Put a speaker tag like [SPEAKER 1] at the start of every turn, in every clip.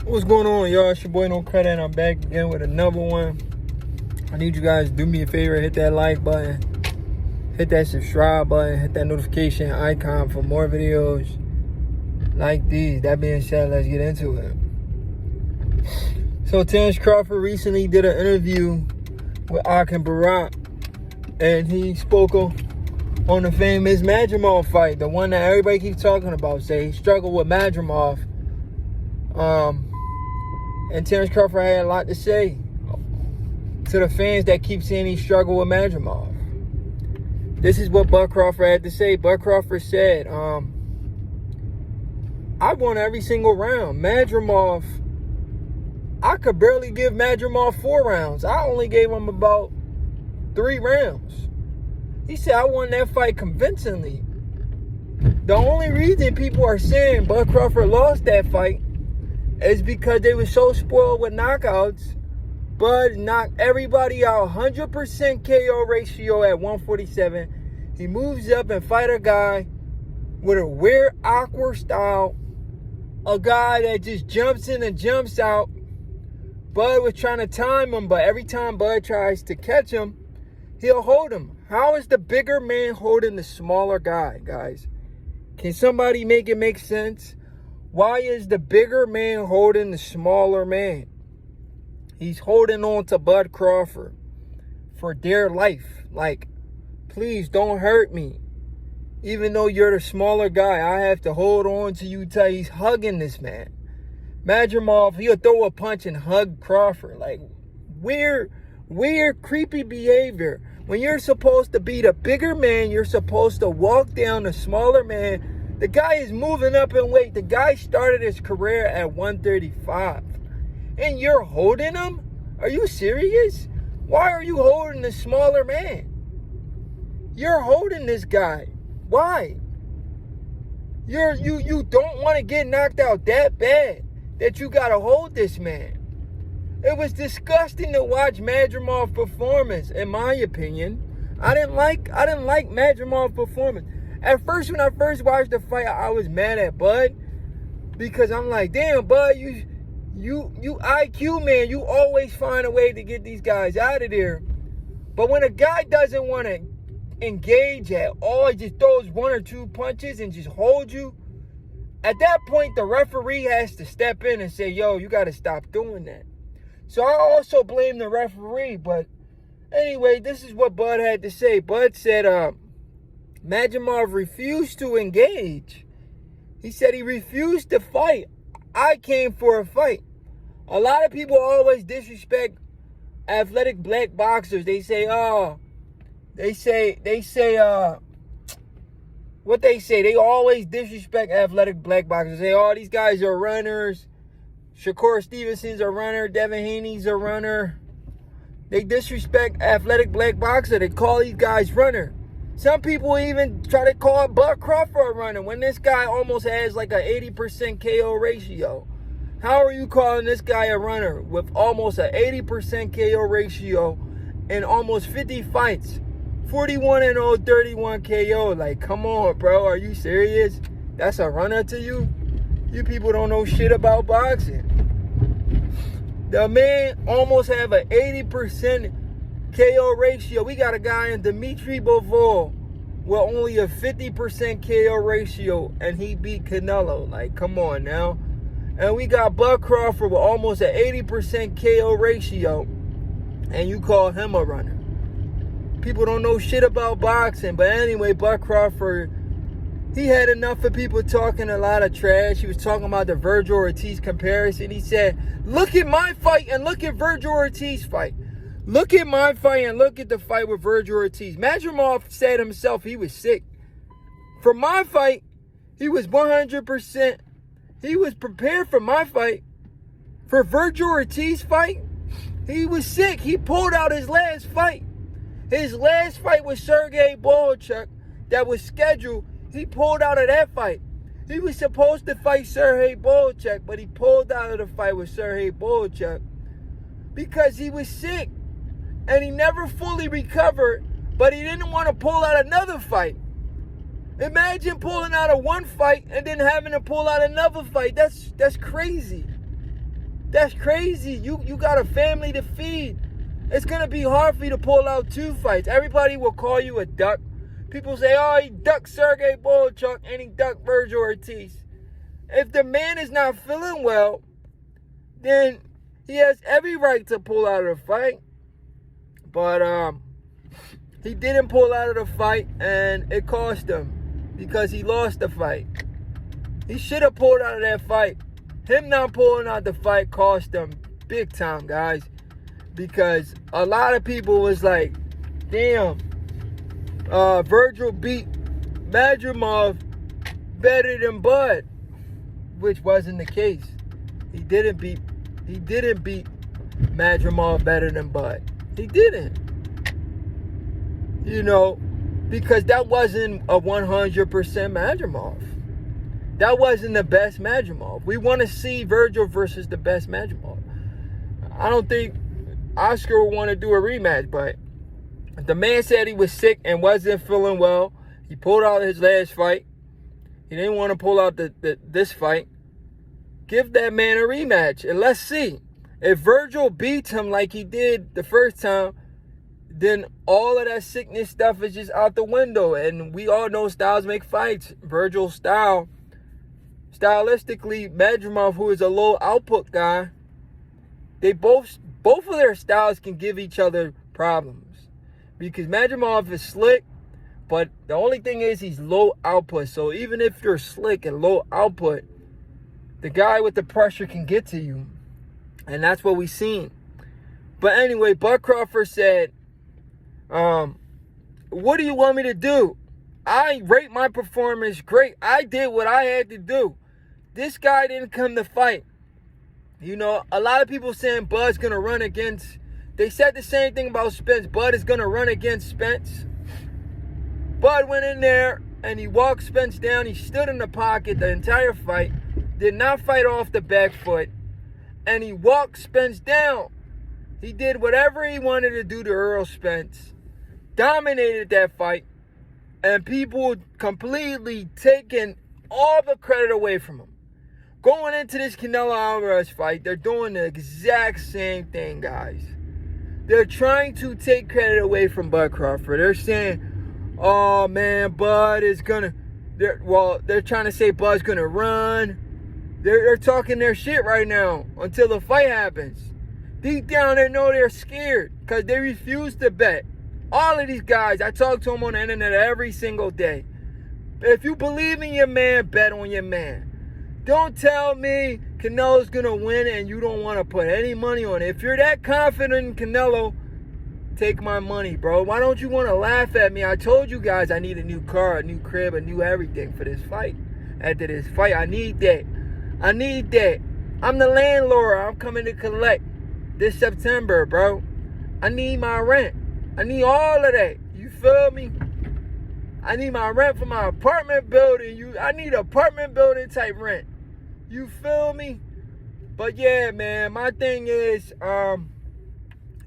[SPEAKER 1] What's going on, y'all? It's your boy No Credit, and I'm back again with another one. I need you guys to do me a favor, hit that like button, hit that subscribe button, hit that notification icon for more videos like these. That being said, let's get into it. So Terence Crawford recently did an interview with Barack, and he spoke on the famous Madrimoff fight, the one that everybody keeps talking about. Say he struggled with Madrimoff. And Terence Crawford had a lot to say to the fans that keep saying he struggled with Madrimov. This is what Bud Crawford had to say. Bud Crawford said, I won every single round. Madrimov, I could barely give Madrimov 4 rounds. I only gave him about 3 rounds. He said, I won that fight convincingly. The only reason people are saying Bud Crawford lost that fight is because they were so spoiled with knockouts. Bud knocked everybody out, 100% KO ratio at 147. He moves up and fight a guy with a weird, awkward style. A guy that just jumps in and jumps out. Bud was trying to time him, but every time Bud tries to catch him, he'll hold him. How is the bigger man holding the smaller guy, guys? Can somebody make it make sense? Why is the bigger man holding the smaller man? He's holding on to Bud Crawford for dear life. Like, please don't hurt me. Even though you're the smaller guy, I have to hold on to you tight. He's hugging this man. Madrimov, he'll throw a punch and hug Crawford. Like, weird, creepy behavior. When you're supposed to be the bigger man, you're supposed to walk down the smaller man. The guy is moving up in weight. The guy started his career at 135. And you're holding him? Are you serious? Why are you holding the smaller man? You're holding this guy. Why? You don't want to get knocked out that bad that you got to hold this man. It was disgusting to watch Madrimoff's performance, in my opinion. I didn't like Madrimoff's performance. At first, when I first watched the fight, I was mad at Bud because I'm like, damn, Bud, you IQ man, you always find a way to get these guys out of there. But when a guy doesn't want to engage at all, he just throws 1 or 2 punches and just holds you. At that point, the referee has to step in and say, yo, you got to stop doing that. So I also blame the referee. But anyway, this is what Bud had to say. Bud said, Madrimov refused to engage. He said he refused to fight. I came for a fight. A lot of people always disrespect athletic black boxers. They say, what they say, they always disrespect athletic black boxers. They say, these guys are runners. Shakur Stevenson's a runner. Devin Haney's a runner. They disrespect athletic black boxer. They call these guys runner. Some people even try to call Bud Crawford a runner when this guy almost has like an 80% KO ratio. How are you calling this guy a runner with almost an 80% KO ratio and almost 50 fights? 41-0, 31 KO. Like, come on, bro. Are you serious? That's a runner to you? You people don't know shit about boxing. The man almost have an 80% KO ratio. We got a guy in Dimitri Bivol with only a 50% KO ratio, and he beat Canelo. Like, come on now. And we got Bud Crawford with almost an 80% KO ratio, and you call him a runner. People don't know shit about boxing. But anyway, Bud Crawford, he had enough of people talking a lot of trash. He was talking about the Virgil Ortiz comparison. He said, look at my fight and look at Virgil Ortiz's fight. Look at my fight and look at the fight with Virgil Ortiz. Madrimov said himself he was sick. For my fight, he was 100%. He was prepared for my fight. For Virgil Ortiz's fight, he was sick. He pulled out his last fight. His last fight with Sergey Bohachuk that was scheduled. He pulled out of that fight. He was supposed to fight Sergey Bohachuk, but he pulled out of the fight with Sergey Bohachuk because he was sick. And he never fully recovered, but he didn't want to pull out another fight. Imagine pulling out of one fight and then having to pull out another fight. That's crazy. That's crazy. You got a family to feed. It's going to be hard for you to pull out 2 fights. Everybody will call you a duck. People say, oh, he ducked Sergey Boychuk and he ducked Virgil Ortiz. If the man is not feeling well, then he has every right to pull out of the fight. But he didn't pull out of the fight, and it cost him because he lost the fight. He should have pulled out of that fight. Him not pulling out the fight cost him big time, guys. Because a lot of people was like, damn, Virgil beat Madrimov better than Bud, which wasn't the case. He didn't beat Madrimov better than Bud. He didn't. You know, because that wasn't a 100% Madrimov. That wasn't the best Madrimov. We want to see Virgil versus the best Madrimov. I don't think Oscar would want to do a rematch, but the man said he was sick and wasn't feeling well. He pulled out his last fight. He didn't want to pull out this fight. Give that man a rematch, and let's see. If Virgil beats him like he did the first time, then all of that sickness stuff is just out the window. And we all know styles make fights. Virgil's stylistically, Madrimov, who is a low output guy, they both of their styles can give each other problems. Because Madrimov is slick, but the only thing is he's low output. So even if you're slick and low output, the guy with the pressure can get to you. And that's what we seen. But anyway, Bud Crawford said, what do you want me to do? I rate my performance great. I did what I had to do. This guy didn't come to fight. You know, a lot of people saying Bud's going to run against. They said the same thing about Spence. Bud is going to run against Spence. Bud went in there and he walked Spence down. He stood in the pocket the entire fight. Did not fight off the back foot. And he walked Spence down. He did whatever he wanted to do to Errol Spence. Dominated that fight. And people completely taking all the credit away from him. Going into this Canelo Alvarez fight, they're doing the exact same thing, guys. They're trying to take credit away from Bud Crawford. They're saying, oh man, Bud is gonna... They're trying to say Bud's gonna run. They're talking their shit right now until the fight happens. Deep down, they know they're scared because they refuse to bet. All of these guys, I talk to them on the internet every single day. If you believe in your man, bet on your man. Don't tell me Canelo's going to win and you don't want to put any money on it. If you're that confident in Canelo, take my money, bro. Why don't you want to laugh at me? I told you guys I need a new car, a new crib, a new everything for this fight. After this fight, I need that. I need that. I'm the landlord. I'm coming to collect this September, bro. I need my rent. I need all of that. You feel me? I need my rent for my apartment building. I need apartment building type rent. You feel me? But yeah, man, my thing is,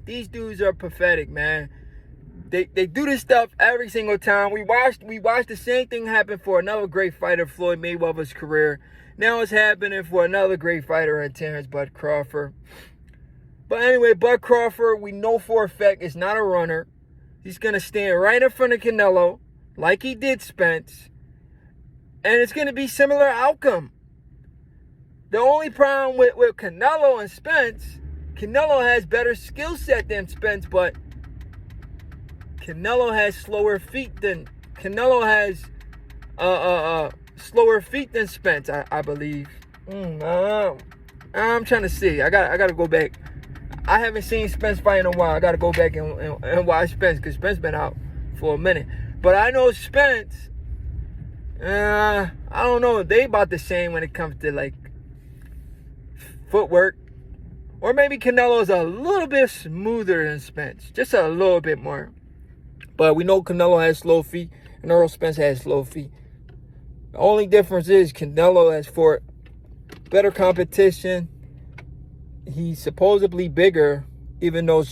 [SPEAKER 1] these dudes are pathetic, man. They do this stuff every single time. We watched the same thing happen for another great fighter, Floyd Mayweather's career. Now it's happening for another great fighter in Terence Bud Crawford. But anyway, Bud Crawford, we know for a fact, is not a runner. He's going to stand right in front of Canelo, like he did Spence. And it's going to be similar outcome. The only problem with Canelo and Spence, Canelo has better skill set than Spence, but Canelo has slower feet than Spence, I believe. I'm trying to see. I gotta go back. I haven't seen Spence fight in a while. I gotta go back and watch Spence because Spence been out for a minute. But I know Spence. I don't know. They about the same when it comes to like footwork. Or maybe Canelo's a little bit smoother than Spence. Just a little bit more. But we know Canelo has slow feet and Errol Spence has slow feet. The only difference is Canelo has fought better competition. He's supposedly bigger, even though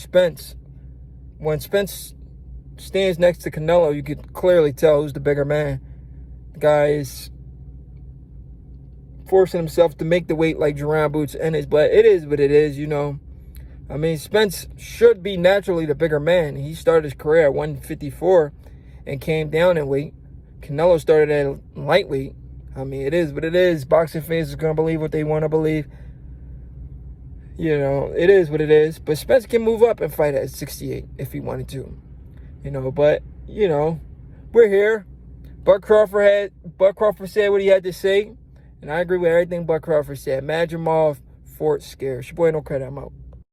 [SPEAKER 1] when Spence stands next to Canelo, you could clearly tell who's the bigger man. The guy is forcing himself to make the weight like Jerome Boots Ennis. But it is what it is, you know. I mean, Spence should be naturally the bigger man. He started his career at 154 and came down in weight. Canelo started at lightweight. I mean, it is what it is. Boxing fans are going to believe what they want to believe. You know, it is what it is. But Spence can move up and fight at 68 if he wanted to. You know, but, you know, we're here. Buck Crawford said what he had to say. And I agree with everything Buck Crawford said. Madrimoff, Fort Scare. It's your boy, No Credit. I'm out.